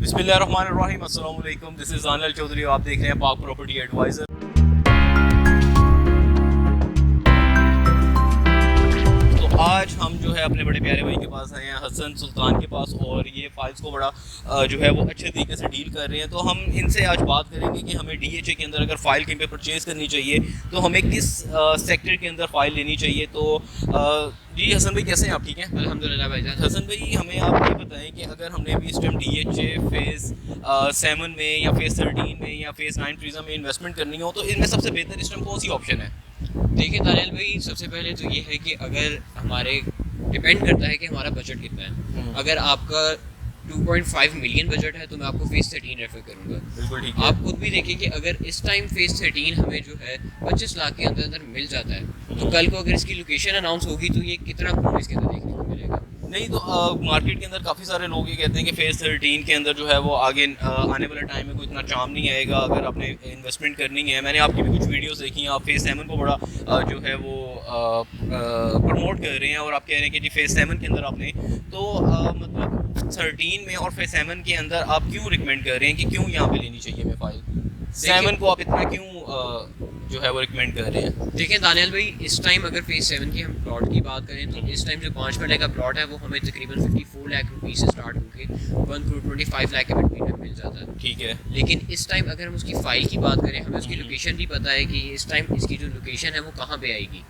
बिस्मिल्लाहिर्रहमानिर्रहीम, अस्सलाम वालेकुम। दिस इज़ आनिल चौधरी, आप देख रहे हैं पाक प्रॉपर्टी एडवाइज़र। तो आज हम जो है अपने बड़े प्यारे भाई के पास आए हैं, हसन सुल्तान के पास, और ये फाइल्स को बड़ा जो है वो अच्छे तरीके से डील कर रहे हैं। तो हम इनसे आज बात करेंगे कि हमें DHA के अंदर अगर फ़ाइल कहीं पे परचेज़ करनी चाहिए तो हमें किस सेक्टर के अंदर फ़ाइल लेनी चाहिए। तो जी हसन भाई, कैसे हैं आप? ठीक हैं अल्हम्दुलिल्लाह भाईजान। हसन भाई, हमें आप ये बताएं कि अगर हमने अभी इस टाइम DHA फ़ेज़ 7 में या फ़ेज़ 13 में या फ़ेज़ 9 प्रीज़म में इन्वेस्टमेंट करनी हो तो इनमें सबसे बेहतर इस टाइम कौन सी ऑप्शन है? देखिए दानियल भाई, सबसे पहले तो ये है कि अगर हमारे डिपेंड करता है कि हमारा बजट कितना है। अगर आपका 2.5 मिलियन बजट है तो मैं आपको फेज़ 13 रेफर करूँगा। बिल्कुल ठीक है। आप खुद भी देखें कि अगर इस टाइम फेज़ 13 हमें जो है 25 लाख के अंदर अंदर मिल जाता है तो कल को अगर इसकी लोकेशन अनाउंस होगी तो ये कितना करोड़ इसके अंदर देखने को मिलेगा। नहीं तो मार्केट के अंदर काफ़ी सारे लोग ये कहते हैं कि फ़ेज़ 13 के अंदर जो है वो आगे आने वाले टाइम में कोई इतना चार्म नहीं आएगा अगर आपने इन्वेस्टमेंट करनी है। मैंने आपकी भी कुछ वीडियोस देखी हैं, आप फ़ेज़ 7 को बड़ा जो है वो प्रमोट कर रहे हैं और आप कह रहे हैं कि जी फ़ेज़ 7 के अंदर आपने तो मतलब 13 में और फ़ेज़ 7 के अंदर आप क्यों रिकमेंड कर रहे हैं कि क्यों यहाँ पे लेनी चाहिए हमें फ़ाइल? 7 को आप इतना क्यों जो है वो रिकमेंड कर रहे हैं? देखिए दानियल भाई, इस टाइम अगर फेज़ 7 की हम प्लॉट की बात करें तो इस टाइम जो 5 मरले का प्लॉट है वो हमें तकरीबन 54 लाख रुपीस से स्टार्ट होकर 1 करोड़ 25 लाख के बिटवीन में मिल जाता है। ठीक है। लेकिन इस टाइम अगर हम उसकी फ़ाइल की बात करें, हमें उसकी लोकेशन भी पता है कि इस टाइम इसकी जो लोकेशन है वो कहाँ पे आएगी।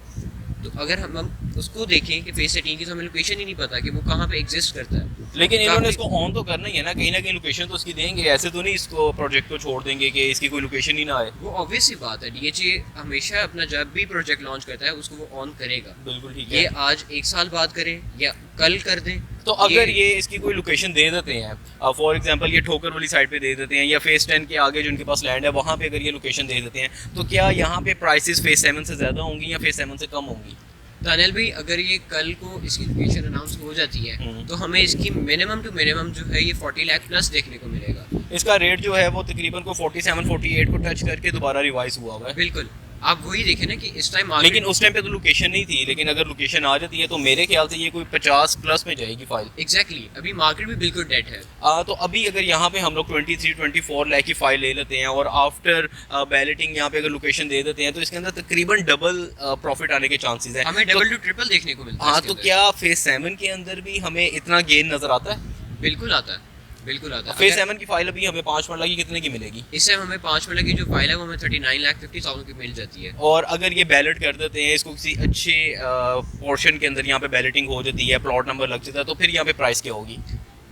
तो अगर हम उसको देखें कि फेज़ 13 की तो हमें लोकेशन ही नहीं पता कि वो कहाँ पे एग्जिस्ट करता है। लेकिन इन्होंने इसको ऑन तो करना ही है ना कहीं लोकेशन तो इसकी देंगे, ऐसे तो नहीं इसको प्रोजेक्ट को छोड़ देंगे कि इसकी कोई लोकेशन ही ना आए। वो ऑब्वियस सी बात है, DHA हमेशा अपना जब भी प्रोजेक्ट लॉन्च करता है उसको वो ऑन करेगा। बिल्कुल ठीक ये है। आज 1 साल बाद करें या कल कर दें। तो अगर ये इसकी कोई लोकेशन दे देते हैं, फॉर एग्जांपल ये ठोकर वाली साइड पे दे देते हैं या फ़ेज़ 10 के आगे जो उनके पास लैंड है वहाँ पे अगर ये लोकेशन दे देते हैं तो क्या यहाँ पे प्राइसेस फ़ेज़ 7 से ज़्यादा होंगी या फ़ेज़ 7 से कम होंगी? दानियल भाई, अगर ये कल को इसकी लोकेशन अनाउंस हो जाती है तो हमें इसकी मिनिमम टू मिनिमम जो है ये 40 लाख प्लस देखने को मिलेगा। इसका रेट जो है वो तकरीबन को 47-48 को टच करके दोबारा रिवाइज हुआ हुआ है। बिल्कुल, आप वही देखें ना कि इस टाइम लेकिन उस टाइम पे तो लोकेशन नहीं थी, लेकिन अगर लोकेशन आ जाती है तो मेरे ख्याल से ये कोई 50 प्लस में जाएगी फाइल। एग्जैक्टली, अभी मार्केट भी बिल्कुल डेड है। तो अभी अगर यहाँ पे हम लोग 23-24 लाख की फाइल ले लेते हैं और आफ्टर बैलेटिंग यहाँ पे अगर लोकेशन दे देते हैं तो इसके अंदर तकरीबन डबल प्रॉफिट आने के चांसेस हैं। हमें डबल टू ट्रिपल देखने को मिलता है। हाँ, तो क्या फ़ेज़ 7 के अंदर भी हमें इतना गेन नज़र आता है? बिल्कुल आता है, बिल्कुल आता है। फ़ेज़ 7 की फाइल अभी हमें 5 मरला की कितने की मिलेगी? इस टाइम हमें 5 मरले की जो फाइल है वो हमें 39,50,000 की मिल जाती है। और अगर ये बैलेट कर देते हैं इसको किसी अच्छे पोर्शन के अंदर, यहाँ पे बैलेटिंग हो जाती है, प्लॉट नंबर लग जाता है, तो फिर यहाँ पे प्राइस क्या होगी?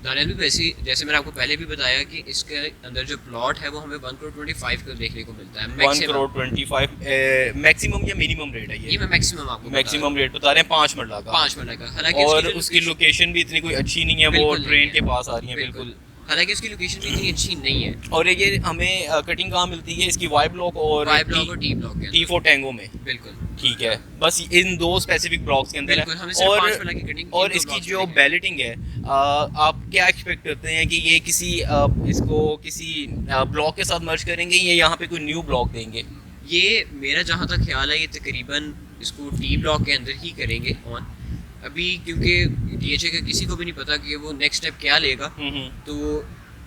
दानियल भी वैसे जैसे मैंने आपको पहले भी बताया कि इसके अंदर जो प्लॉट है वो हमें 1 करोड़ 25 को देखने को मिलता है। 1 करोड़ 25 मैक्सिमम या मिनिमम रेट है? ये मैं मैक्सिमम आपको मैक्सिमम रेट बता रहे हैं 5 मरला का। 5 मरला का। हालांकि और उसकी लोकेशन भी इतनी कोई अच्छी नहीं है, वो ट्रेन के पास आ रही है। बिल्कुल, हालांकि उसकी लोकेशन भी इतनी अच्छी नहीं है। और ये हमें कटिंग कहाँ मिलती है इसकी? वाई ब्लॉक और टी ब्लॉक के T4 टैंगो में। बिल्कुल ठीक है, बस इन दो स्पेसिफिक ब्लॉक्स के अंदर है। और इसकी जो बैलेटिंग है, आप क्या एक्सपेक्ट करते हैं कि ये किसी इसको किसी ब्लॉक के साथ मर्ज करेंगे या यहाँ पे कोई न्यू ब्लॉक देंगे? ये मेरा जहाँ तक ख्याल है ये तकरीबन इसको टी ब्लॉक के अंदर ही करेंगे ऑन। अभी क्योंकि DHA का किसी को भी नहीं पता कि वो नेक्स्ट स्टेप क्या लेगा, तो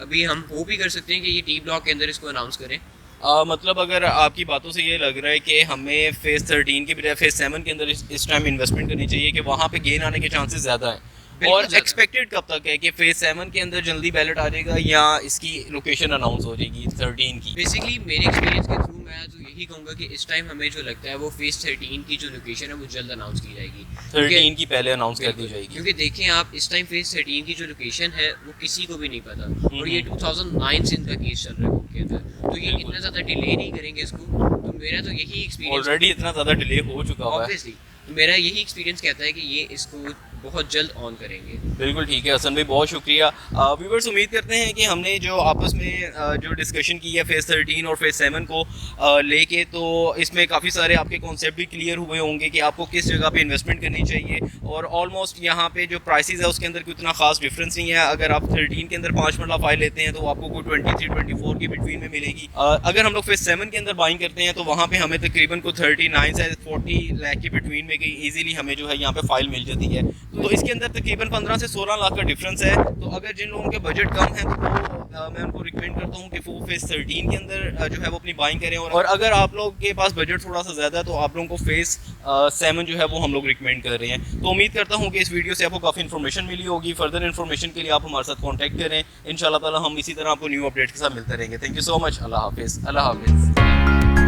अभी हम वो भी कर सकते हैं कि ये टी ब्लॉक के अंदर इसको अनाउंस करें। मतलब अगर आपकी बातों से ये लग रहा है कि हमें फ़ेज़ 13 के बजाय फ़ेज़ 7 के अंदर इस टाइम इन्वेस्टमेंट करनी चाहिए कि वहाँ पे गेन आने के चांसेस ज़्यादा हैं। और एक्सपेक्टेड कब तक है कि फ़ेज़ 7 के अंदर जल्दी बैलेट आ जाएगा या इसकी लोकेशन अनाउंस हो जाएगी 13 की? बेसिकली मेरे एक्सपीरियंस के थ्रू मैं तो यही कहूँगा कि इस टाइम हमें जो लगता है वो फेज़ 13 की जो लोकेशन है वो जल्द अनाउंस की जाएगी। 13 की पहले अनाउंस कर दी जाएगी। क्योंकि देखें आप, इस टाइम फेज़ 13 की जो लोकेशन है वो किसी को भी नहीं पता और ये 2009 से इनका केस चल रहा है कोर्ट के अंदर, तो ये इतना ज़्यादा डिले नहीं करेंगे इसको। तो मेरा तो यही एक्सपीरियंस, ऑलरेडी इतना ज़्यादा डिले हो चुका है ऑब्वियसली, तो मेरा यही एक्सपीरियंस कहता है कि ये इसको बहुत जल्द ऑन करेंगे। बिल्कुल ठीक है हसन भाई, बहुत शुक्रिया। व्यूअर्स, उम्मीद करते हैं कि हमने जो आपस में जो डिस्कशन की है फ़ेज़ 13 और फ़ेज़ 7 को लेके, तो इसमें काफ़ी सारे आपके कॉन्सेप्ट भी क्लियर हुए होंगे कि आपको किस जगह पे इन्वेस्टमेंट करनी चाहिए। और ऑलमोस्ट यहाँ पे जो प्राइसेस है उसके अंदर कोई इतना खास डिफरेंस नहीं है। अगर आप 13 के अंदर 5 मरला फाइल लेते हैं तो आपको कोई 23-24 की बिटवीन में मिलेगी। अगर हम लोग फ़ेज़ 7 के अंदर बाइंग करते हैं तो वहाँ पे हमें तकरीबन को 39 से 40 लाख की बिटवीन में कहीं ईजिली हमें जो है यहाँ पे फाइल मिल जाती है। तो इसके अंदर तकरीबन 15 से 16 लाख का डिफरेंस है। तो अगर जिन लोगों के बजट कम है तो वो मैं उनको रिकमेंड करता हूँ कि वो फेज़ 13 के अंदर जो है वो अपनी बाइंग करें, और अगर आप लोग के पास बजट थोड़ा सा ज़्यादा है तो आप लोगों को फेज़ 7 जो है वो हम लोग रिकमेंड कर रहे हैं। तो उम्मीद करता हूँ कि इस वीडियो से आपको काफ़ी इन्फॉर्मेशन मिली होगी। फर्दर इन्फॉर्मेशन के लिए आप हमारे साथ कॉन्टैक्ट करें। इंशाल्लाह ताला हम इसी तरह आपको न्यू अपडेट के साथ मिलते रहेंगे। Thank you so much. अल्लाह हाफिज़।